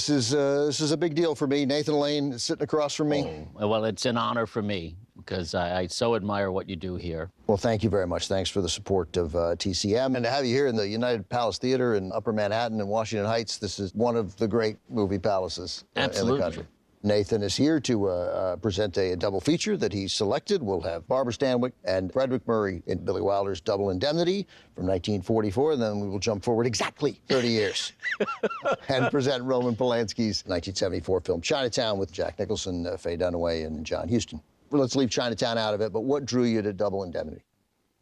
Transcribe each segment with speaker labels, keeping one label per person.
Speaker 1: This is a big deal for me. Nathan Lane is sitting across from me.
Speaker 2: Oh, well, it's an honor for me because I so admire what you do here.
Speaker 1: Well, thank you very much. Thanks for the support of TCM. And to have you here in the United Palace Theater in Upper Manhattan and Washington Heights, this is one of the great movie palaces in the country. Nathan is here to present a double feature that he selected. We'll have Barbara Stanwyck and Fred McMurray in Billy Wilder's Double Indemnity from 1944, and then we will jump forward exactly 30 years and present Roman Polanski's 1974 film Chinatown with Jack Nicholson, Faye Dunaway, and John Huston. Well, let's leave Chinatown out of it, but what drew you to Double Indemnity?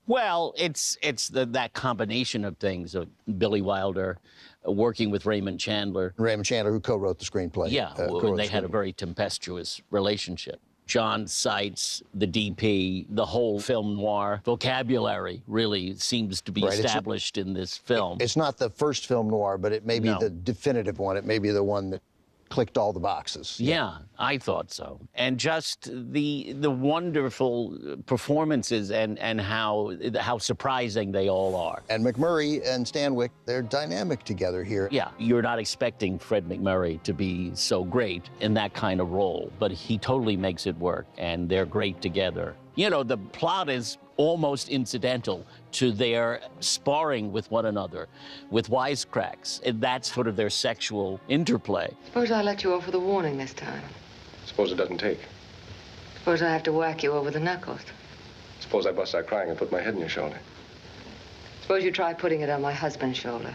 Speaker 2: Well, it's that combination of things of Billy Wilder working with Raymond Chandler.
Speaker 1: Raymond Chandler, who co-wrote the screenplay.
Speaker 2: Yeah, and they had a very tempestuous relationship. John Seitz, the DP, the whole film noir vocabulary really seems to be established in this film.
Speaker 1: It's not the first film noir, but it may be the definitive one. It may be the one that clicked all the boxes.
Speaker 2: Yeah, I thought so. And just the wonderful performances and how surprising they all are.
Speaker 1: And McMurray and Stanwyck, they're dynamic together here.
Speaker 2: Yeah, you're not expecting Fred McMurray to be so great in that kind of role, but he totally makes it work, and they're great together. You know, the plot is almost incidental to their sparring with one another, with wisecracks, and that's sort of their sexual interplay.
Speaker 3: Suppose I let you off with a warning this time.
Speaker 4: Suppose it doesn't take.
Speaker 3: Suppose I have to whack you over the knuckles.
Speaker 4: Suppose I bust out crying and put my head on your shoulder.
Speaker 3: Suppose you try putting it on my husband's shoulder.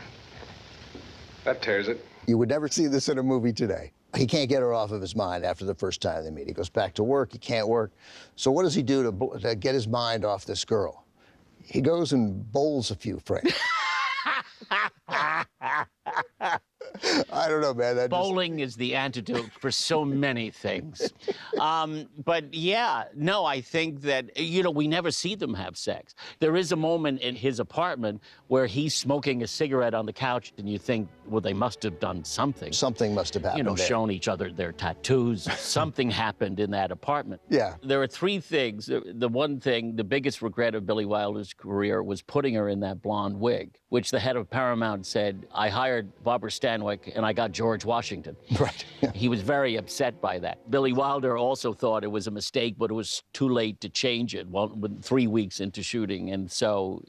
Speaker 4: That tears it.
Speaker 1: You would never see this in a movie today. He can't get her off of his mind after the first time they meet. He goes back to work, he can't work. So what does he do to get his mind off this girl? He goes and bowls a few frames. I don't know, man.
Speaker 2: Bowling is the antidote for so many things. But yeah, no, I think that, you know, we never see them have sex. There is a moment in his apartment where he's smoking a cigarette on the couch and you think, well, they must have done something.
Speaker 1: Something must have happened.
Speaker 2: You know, shown each other their tattoos. Something happened in that apartment.
Speaker 1: Yeah.
Speaker 2: There are three things. The one thing, the biggest regret of Billy Wilder's career was putting her in that blonde wig, which the head of Paramount said, I hired Barbara Stanwyck and I got George Washington.
Speaker 1: Right.
Speaker 2: He was very upset by that. Billy Wilder also thought it was a mistake, but it was too late to change it 3 weeks into shooting. And so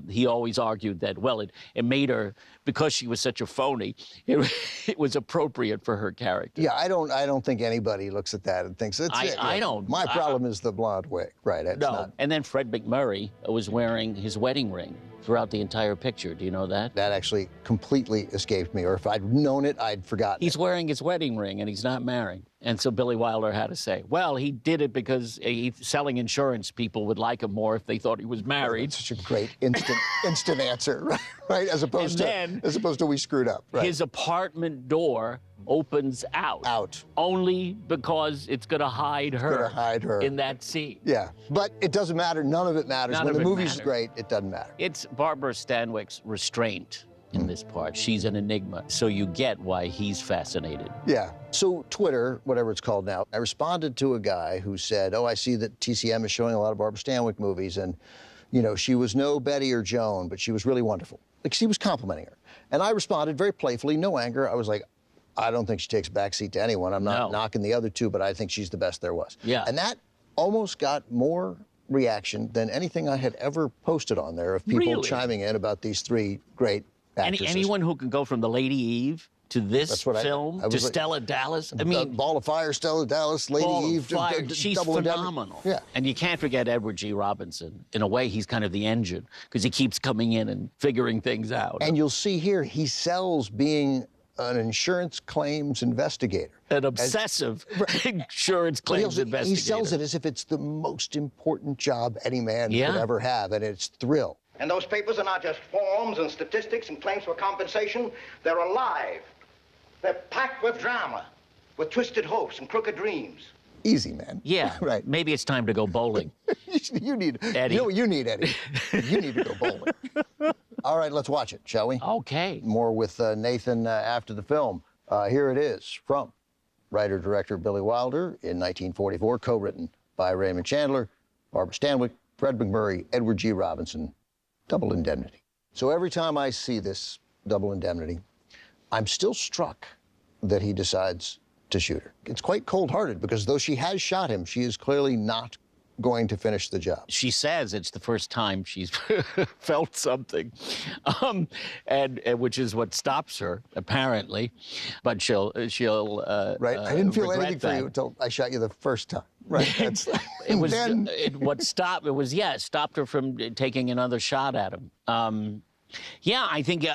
Speaker 2: he always argued that, well, it made her, because she was such a phony, it was appropriate for her character.
Speaker 1: Yeah, I don't think anybody looks at that and thinks, it's it.
Speaker 2: I don't.
Speaker 1: My problem is the blonde wig. Right, it's
Speaker 2: no.
Speaker 1: not.
Speaker 2: And then Fred McMurray was wearing his wedding ring throughout the entire picture. Do you know that?
Speaker 1: That actually completely escaped me, or if I'd known it, I'd forgotten
Speaker 2: He's wearing his wedding ring, and he's not married. And so Billy Wilder had to say, well, he did it because he's selling insurance. People would like him more if they thought he was married.
Speaker 1: That's such a great instant answer, right? As opposed to we screwed up. Right.
Speaker 2: His apartment door opens out.
Speaker 1: Out.
Speaker 2: Only because it's going to hide her.
Speaker 1: Going to hide her.
Speaker 2: In that scene.
Speaker 1: Yeah, but it doesn't matter. None of it matters.
Speaker 2: None
Speaker 1: when
Speaker 2: of
Speaker 1: the
Speaker 2: it
Speaker 1: movie's
Speaker 2: matters.
Speaker 1: Great, it doesn't matter.
Speaker 2: It's Barbara Stanwyck's restraint in this part. She's an enigma, so you get why he's fascinated.
Speaker 1: Yeah. So Twitter, whatever it's called now, I responded to a guy who said, oh, I see that TCM is showing a lot of Barbara Stanwyck movies, and, you know, she was no Betty or Joan, but she was really wonderful. Like, he was complimenting her. And I responded very playfully, no anger. I was like, I don't think she takes a backseat to anyone. I'm not knocking the other two, but I think she's the best there was.
Speaker 2: Yeah.
Speaker 1: And that almost got more reaction than anything I had ever posted on there of people chiming in about these three great actresses.
Speaker 2: Anyone who can go from The Lady Eve to this film, to Stella Dallas. I mean,
Speaker 1: Ball of Fire, Stella Dallas, Lady Eve.
Speaker 2: She's phenomenal.
Speaker 1: Yeah.
Speaker 2: And you can't forget Edward G. Robinson. In a way, he's kind of the engine, because he keeps coming in and figuring things out.
Speaker 1: And you'll see here, he sells being an insurance claims investigator.
Speaker 2: An obsessive insurance claims investigator.
Speaker 1: He sells it as if it's the most important job any man could ever have, and it's thrill.
Speaker 5: And those papers are not just forms and statistics and claims for compensation. They're alive. They're packed with drama, with twisted hopes and crooked dreams.
Speaker 1: Easy, man.
Speaker 2: Yeah.
Speaker 1: Right.
Speaker 2: Maybe it's time to go bowling.
Speaker 1: You need
Speaker 2: Eddie.
Speaker 1: You need Eddie. You need to go bowling. All right, let's watch it, shall we?
Speaker 2: Okay.
Speaker 1: More with Nathan after the film. Here it is from writer-director Billy Wilder in 1944, co-written by Raymond Chandler, Barbara Stanwyck, Fred McMurray, Edward G. Robinson, Double Indemnity. So every time I see this Double Indemnity, I'm still struck that he decides to shoot her. It's quite cold-hearted because though she has shot him, she is clearly not going to finish the job.
Speaker 2: She says it's the first time she's felt something, and which is what stops her apparently. But she'll
Speaker 1: right. I didn't feel anything
Speaker 2: that.
Speaker 1: for you until I shot you the first time. Right. That's,
Speaker 2: it was
Speaker 1: then...
Speaker 2: it stopped her from taking another shot at him. Yeah, I think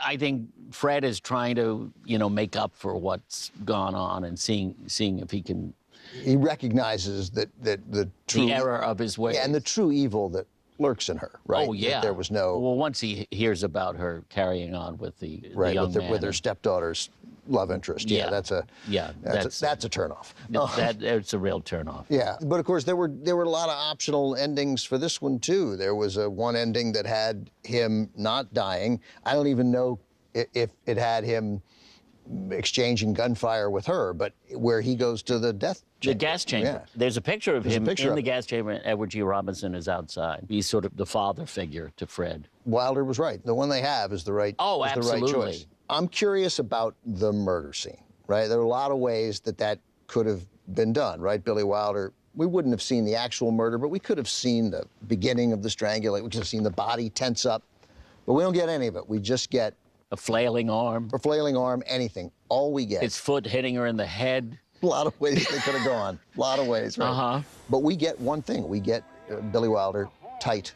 Speaker 2: Fred is trying to make up for what's gone on and seeing if he can.
Speaker 1: He recognizes that the true
Speaker 2: error of his ways.
Speaker 1: Yeah, and the true evil that lurks in her, right?
Speaker 2: Oh, yeah.
Speaker 1: That there was no...
Speaker 2: Well, once he hears about her carrying on with the young man.
Speaker 1: With her stepdaughter's love interest. Yeah, that's a turnoff.
Speaker 2: It's a real turnoff.
Speaker 1: Yeah, but of course there were a lot of optional endings for this one too. There was one ending that had him not dying. I don't even know if it had him exchanging gunfire with her, but where he goes to the death chamber.
Speaker 2: The gas chamber. Yeah. There's a picture of him in the gas chamber, and Edward G. Robinson is outside. He's sort of the father figure to Fred.
Speaker 1: Wilder was right. The one they have is the right,
Speaker 2: absolutely.
Speaker 1: The right choice. I'm curious about the murder scene, right? There are a lot of ways that could have been done, right? Billy Wilder, we wouldn't have seen the actual murder, but we could have seen the beginning of the strangulation. We could have seen the body tense up, but we don't get any of it. We just get
Speaker 2: a flailing arm.
Speaker 1: Anything. All we get.
Speaker 2: His foot hitting her in the head.
Speaker 1: A lot of ways they could have gone. A lot of ways, right?
Speaker 2: Uh-huh.
Speaker 1: But we get one thing. We get Billy Wilder tight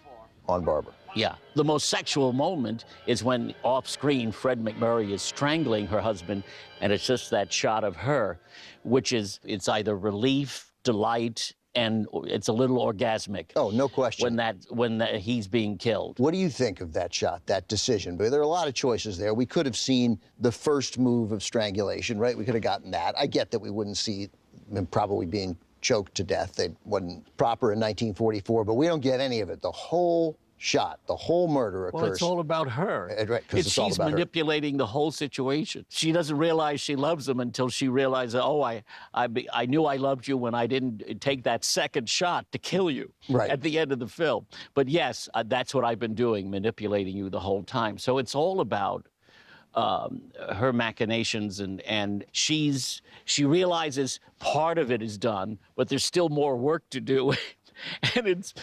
Speaker 1: on Barbara.
Speaker 2: Yeah. The most sexual moment is when off-screen Fred McMurray is strangling her husband, and it's just that shot of her, it's either relief, delight, and it's a little orgasmic.
Speaker 1: Oh, no question.
Speaker 2: When he's being killed.
Speaker 1: What do you think of that shot, that decision? But there are a lot of choices there. We could have seen the first move of strangulation, right? We could have gotten that. I get that we wouldn't see him probably being choked to death. It wasn't proper in 1944, but we don't get any of it. The whole shot, the whole murder occurs.
Speaker 2: Well, it's all about her.
Speaker 1: Right,
Speaker 2: she's manipulating the whole situation. She doesn't realize she loves him until she realizes, I knew I loved you when I didn't take that second shot to kill you at the end of the film. But yes, that's what I've been doing, manipulating you the whole time. So it's all about her machinations, and she realizes part of it is done, but there's still more work to do. And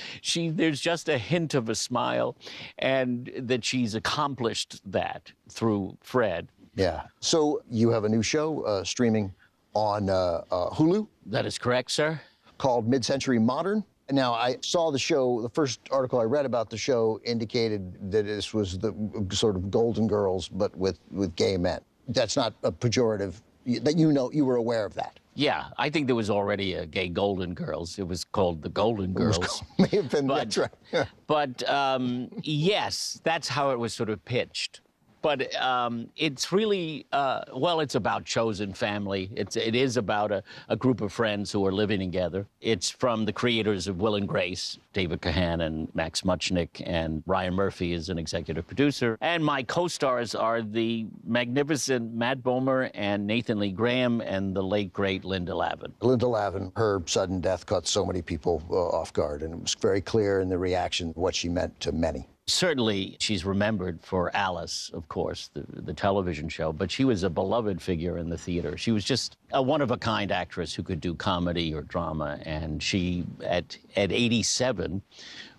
Speaker 2: there's just a hint of a smile, and that she's accomplished that through Fred.
Speaker 1: Yeah. So you have a new show streaming on Hulu?
Speaker 2: That is correct, sir.
Speaker 1: Called Mid-Century Modern. Now, I saw the show, the first article I read about the show indicated that this was the sort of Golden Girls, but with gay men. That's not a pejorative, that you were aware of that.
Speaker 2: Yeah, I think there was already a gay Golden Girls. It was called the Golden Girls.
Speaker 1: May have been, that's right. Yeah.
Speaker 2: But yes, that's how it was sort of pitched. But it's really, it's about chosen family. It is about a group of friends who are living together. It's from the creators of Will and Grace, David Kahan and Max Muchnick, and Ryan Murphy is an executive producer. And my co-stars are the magnificent Matt Bomer and Nathan Lee Graham and the late, great Linda Lavin.
Speaker 1: Linda Lavin, her sudden death caught so many people off guard, and it was very clear in the reaction what she meant to many.
Speaker 2: Certainly, she's remembered for Alice, of course, the television show, but she was a beloved figure in the theater. She was just a one-of-a-kind actress who could do comedy or drama, and she, at 87,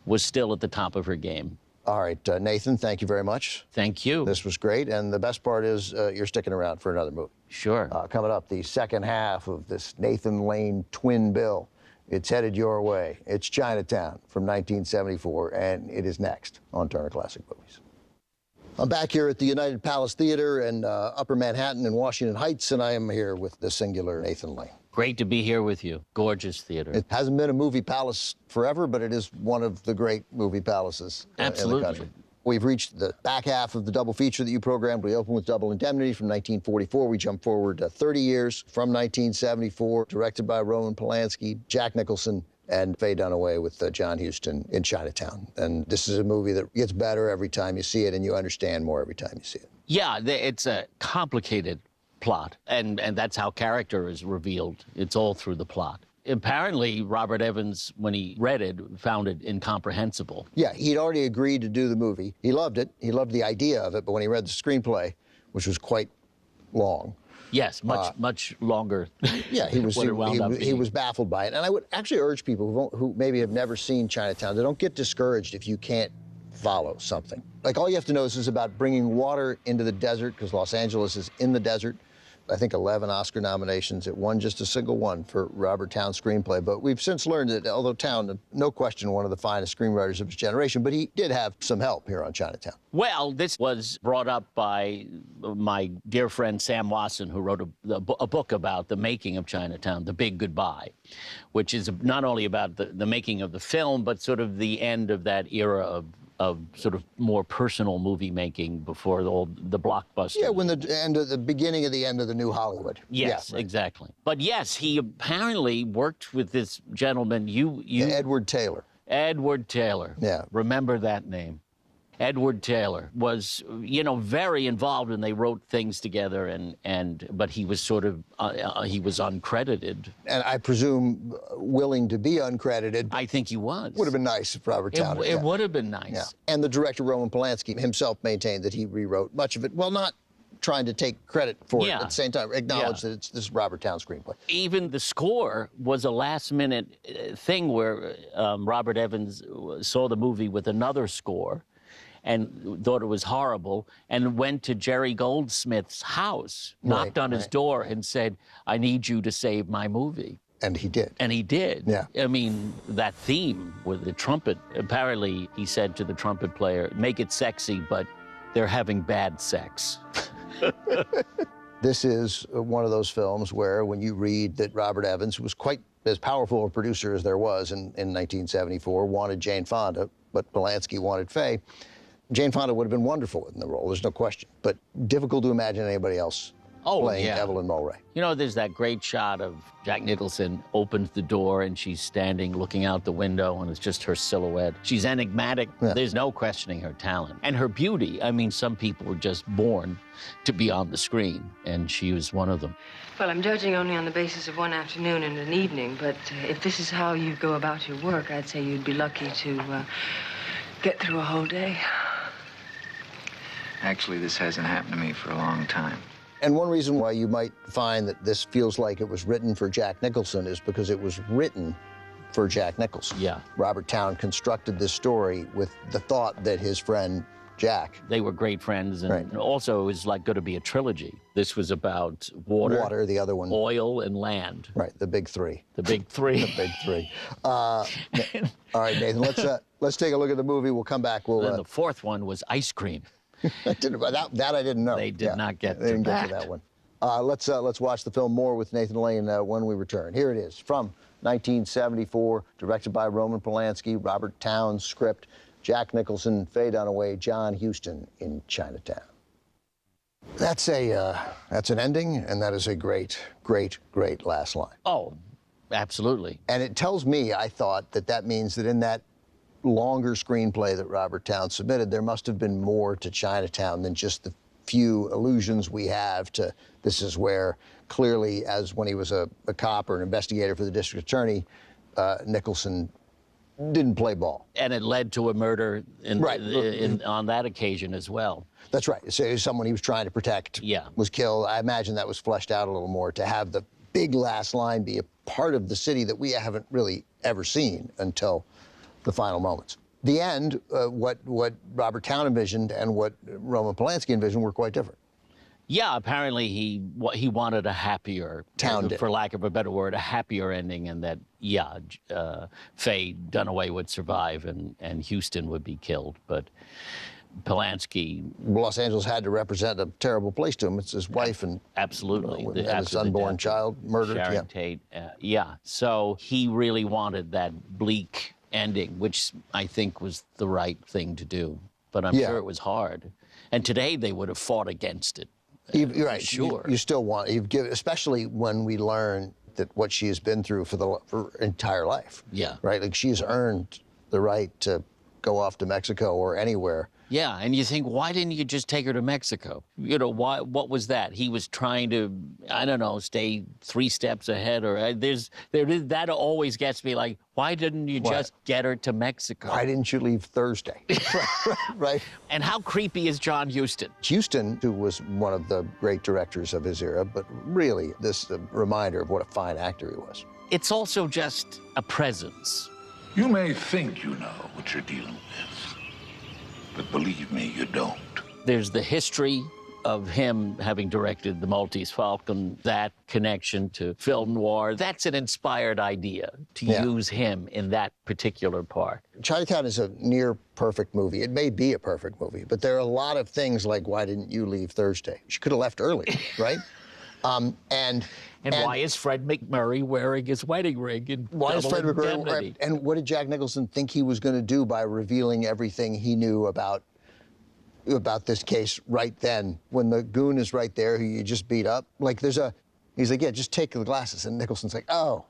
Speaker 2: was still at the top of her game.
Speaker 1: All right, Nathan, thank you very much.
Speaker 2: Thank you.
Speaker 1: This was great, and the best part is you're sticking around for another movie.
Speaker 2: Sure.
Speaker 1: Coming up, the second half of this Nathan Lane twin bill. It's headed your way. It's Chinatown from 1974, and it is next on Turner Classic Movies. I'm back here at the United Palace Theater in Upper Manhattan in Washington Heights, and I am here with the singular Nathan Lane.
Speaker 2: Great to be here with you. Gorgeous theater.
Speaker 1: It hasn't been a movie palace forever, but it is one of the great movie palaces in the country. We've reached the back half of the double feature that you programmed. We opened with Double Indemnity from 1944. We jump forward 30 years from 1974, directed by Roman Polanski, Jack Nicholson, and Faye Dunaway with John Huston in Chinatown. And this is a movie that gets better every time you see it, and you understand more every time you see it.
Speaker 2: Yeah, it's a complicated plot, and that's how character is revealed. It's all through the plot. Apparently, Robert Evans, when he read it, found it incomprehensible.
Speaker 1: Yeah, he'd already agreed to do the movie. He loved it. He loved the idea of it, but when he read the screenplay, which was quite long,
Speaker 2: Yes, much longer.
Speaker 1: Yeah, he was
Speaker 2: what it wound up
Speaker 1: he
Speaker 2: being.
Speaker 1: was baffled by it. And I would actually urge people who maybe have never seen Chinatown, to don't get discouraged if you can't follow something. Like, all you have to know is this is about bringing water into the desert, because Los Angeles is in the desert. I think 11 Oscar nominations. It won just a single one for Robert Towne's screenplay. But we've since learned that although Towne, no question, one of the finest screenwriters of his generation, but he did have some help here on Chinatown.
Speaker 2: Well, this was brought up by my dear friend Sam Wasson, who wrote a book about the making of Chinatown, The Big Goodbye, which is not only about the making of the film, but sort of the end of that era of sort of more personal movie making before the blockbuster.
Speaker 1: Yeah, when the beginning of the end of the new Hollywood.
Speaker 2: Yes,
Speaker 1: yeah, right.
Speaker 2: Exactly. But yes, he apparently worked with this gentleman.
Speaker 1: Edward Taylor.
Speaker 2: Edward Taylor.
Speaker 1: Yeah.
Speaker 2: Remember that name. Edward Taylor was, very involved when they wrote things together, but he was sort of he was uncredited.
Speaker 1: And I presume willing to be uncredited.
Speaker 2: I think he was.
Speaker 1: Would have been nice if Robert Towne.
Speaker 2: It would have been nice.
Speaker 1: Yeah. And the director Roman Polanski himself maintained that he rewrote much of it. Well, not trying to take credit for it, at the same time acknowledge that this is Robert Towne screenplay.
Speaker 2: Even the score was a last-minute thing where Robert Evans saw the movie with another score and thought it was horrible, and went to Jerry Goldsmith's house, knocked on his door, and said, "I need you to save my movie."
Speaker 1: And he did.
Speaker 2: And he did.
Speaker 1: Yeah.
Speaker 2: I mean, that theme with the trumpet, apparently he said to the trumpet player, "Make it sexy, but they're having bad sex."
Speaker 1: This is one of those films where, when you read that Robert Evans, who was quite as powerful a producer as there was in 1974, wanted Jane Fonda, but Polanski wanted Faye, Jane Fonda would have been wonderful in the role, there's no question. But difficult to imagine anybody else playing Evelyn Mulwray.
Speaker 2: There's that great shot of Jack Nicholson opens the door and she's standing looking out the window, and it's just her silhouette. She's enigmatic.
Speaker 1: Yeah.
Speaker 2: There's no questioning her talent. And her beauty. I mean, some people were just born to be on the screen, and she was one of them.
Speaker 3: Well, I'm judging only on the basis of one afternoon and an evening, but if this is how you go about your work, I'd say you'd be lucky to get through a whole day.
Speaker 6: Actually, this hasn't happened to me for a long time.
Speaker 1: And one reason why you might find that this feels like it was written for Jack Nicholson is because it was written for Jack Nicholson.
Speaker 2: Yeah.
Speaker 1: Robert Towne constructed this story with the thought that his friend Jack.
Speaker 2: They were great friends, and also it was like going to be a trilogy. This was about water,
Speaker 1: the other one,
Speaker 2: oil, and land.
Speaker 1: Right, the big three.
Speaker 2: The big three.
Speaker 1: The big three. All right, Nathan, let's take a look at the movie. We'll come back.
Speaker 2: And the fourth one was ice cream.
Speaker 1: that I didn't know.
Speaker 2: They did not get
Speaker 1: they didn't
Speaker 2: to
Speaker 1: get to that one. Let's watch the film more with Nathan Lane when we return. Here it is from 1974, directed by Roman Polanski, Robert Towne's script, Jack Nicholson, Faye Dunaway, John Huston in Chinatown. That's an ending, and that is a great, great, great last line.
Speaker 2: Oh, absolutely.
Speaker 1: And it tells me, I thought, that means that in that longer screenplay that Robert Towne submitted, there must have been more to Chinatown than just the few allusions we have to this is where, clearly, as when he was a cop or an investigator for the district attorney, Nicholson didn't play ball.
Speaker 2: And it led to a murder on that occasion as well.
Speaker 1: That's right. So someone he was trying to protect was killed. I imagine that was fleshed out a little more to have the big last line be a part of the city that we haven't really ever seen until the final moments. The end, what Robert Towne envisioned and what Roman Polanski envisioned were quite different.
Speaker 2: Yeah, apparently he wanted a happier,
Speaker 1: Towne did.
Speaker 2: For lack of a better word, a happier ending, and that, Faye Dunaway would survive and Houston would be killed. But Polanski...
Speaker 1: Los Angeles had to represent a terrible place to him. It's his wife and...
Speaker 2: Absolutely.
Speaker 1: And his unborn child murdered.
Speaker 2: Sharon Tate. So he really wanted that bleak ending, which I think was the right thing to do. But I'm sure it was hard. And today they would have fought against it.
Speaker 1: You're right.
Speaker 2: Sure.
Speaker 1: You still want, especially when we learn that what she has been through for her entire life.
Speaker 2: Yeah.
Speaker 1: Right? Like, she's earned the right to go off to Mexico or anywhere
Speaker 2: Yeah, and you think, why didn't you just take her to Mexico? You know, why? What was that? He was trying to, I don't know, stay 3 steps ahead, or that always gets me like, why didn't you just get her to Mexico?
Speaker 1: Why didn't you leave Thursday? Right.
Speaker 2: And how creepy is John Huston?
Speaker 1: Huston, who was one of the great directors of his era, but really this reminder of what a fine actor he was.
Speaker 2: It's also just a presence.
Speaker 7: You may think you know what you're dealing with, but believe me, you don't.
Speaker 2: There's the history of him having directed The Maltese Falcon, that connection to film noir. That's an inspired idea to use him in that particular part.
Speaker 1: Chinatown is a near perfect movie. It may be a perfect movie, but there are a lot of things like, why didn't you leave Thursday? She could have left early, right? And
Speaker 2: why is Fred McMurray wearing his wedding ring? And
Speaker 1: why is Fred McMurray? And what did Jack Nicholson think he was going to do by revealing everything he knew about this case right then, when the goon is right there who you just beat up? Like, he's like, yeah, just take the glasses. And Nicholson's like, oh,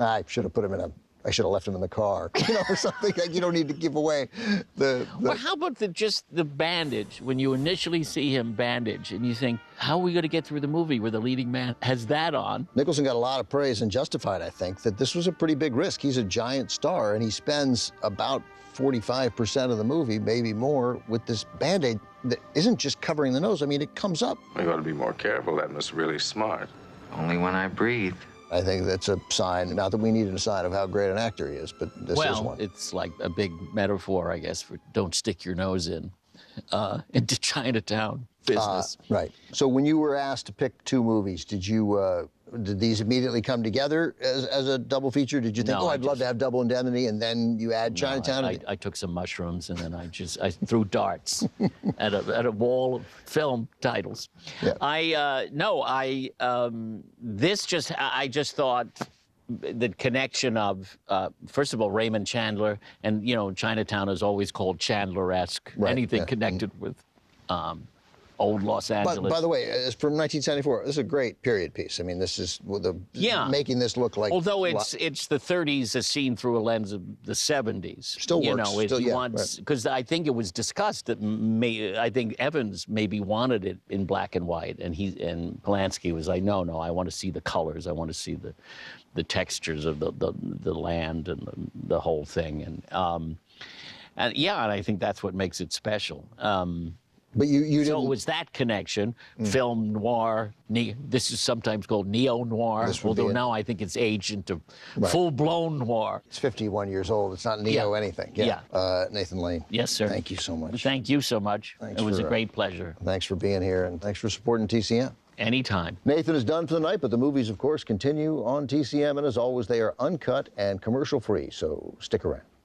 Speaker 1: I should have I should have left him in the car, you know, or something. Like, you don't need to give away the...
Speaker 2: Well, how about just the bandage? When you initially see him bandage and you think, how are we going to get through the movie where the leading man has that on?
Speaker 1: Nicholson got a lot of praise, and justified, I think, that this was a pretty big risk. He's a giant star, and he spends about 45% of the movie, maybe more, with this Band-Aid that isn't just covering the nose. I mean, it comes up.
Speaker 4: You ought to be more careful. That was really smart.
Speaker 6: Only when I breathe.
Speaker 1: I think that's a sign, not that we needed a sign of how great an actor he is, but this is one.
Speaker 2: Well, it's like a big metaphor, I guess, for don't stick your nose into Chinatown business.
Speaker 1: Right. So when you were asked to pick 2 movies, did these immediately come together as a double feature? Did you think,
Speaker 2: No,
Speaker 1: I'd love to have Double Indemnity, and then you add Chinatown?
Speaker 2: I took some mushrooms and then I threw darts at a wall of film titles.
Speaker 1: Yeah.
Speaker 2: I just thought the connection of, first of all, Raymond Chandler, and, you know, Chinatown is always called Chandler-esque.
Speaker 1: Right,
Speaker 2: Anything connected with old Los Angeles.
Speaker 1: By the way, it's from 1974. This is a great period piece. I mean, this is making this look like...
Speaker 2: Although it's the 30s as seen through a lens of the 70s.
Speaker 1: Still works.
Speaker 2: You know, if
Speaker 1: Still,
Speaker 2: he
Speaker 1: yeah,
Speaker 2: wants, because I think it was discussed that I think Evans maybe wanted it in black and white, and Polanski was like, no, I want to see the colors. I want to see the textures of the land and the whole thing, and I think that's what makes it special.
Speaker 1: But you didn't...
Speaker 2: So it was that connection, film noir. This is sometimes called neo-noir, although now I think it's aged into full-blown noir.
Speaker 1: It's 51 years old. It's not neo anything. Yeah. Nathan Lane.
Speaker 2: Yes, sir.
Speaker 1: Thank you so much.
Speaker 2: Thank you so much.
Speaker 1: Thanks
Speaker 2: it was
Speaker 1: for,
Speaker 2: a great pleasure.
Speaker 1: Thanks for being here, and thanks for supporting TCM.
Speaker 2: Anytime.
Speaker 1: Nathan is done for the night, but the movies, of course, continue on TCM, and as always, they are uncut and commercial-free, so stick around.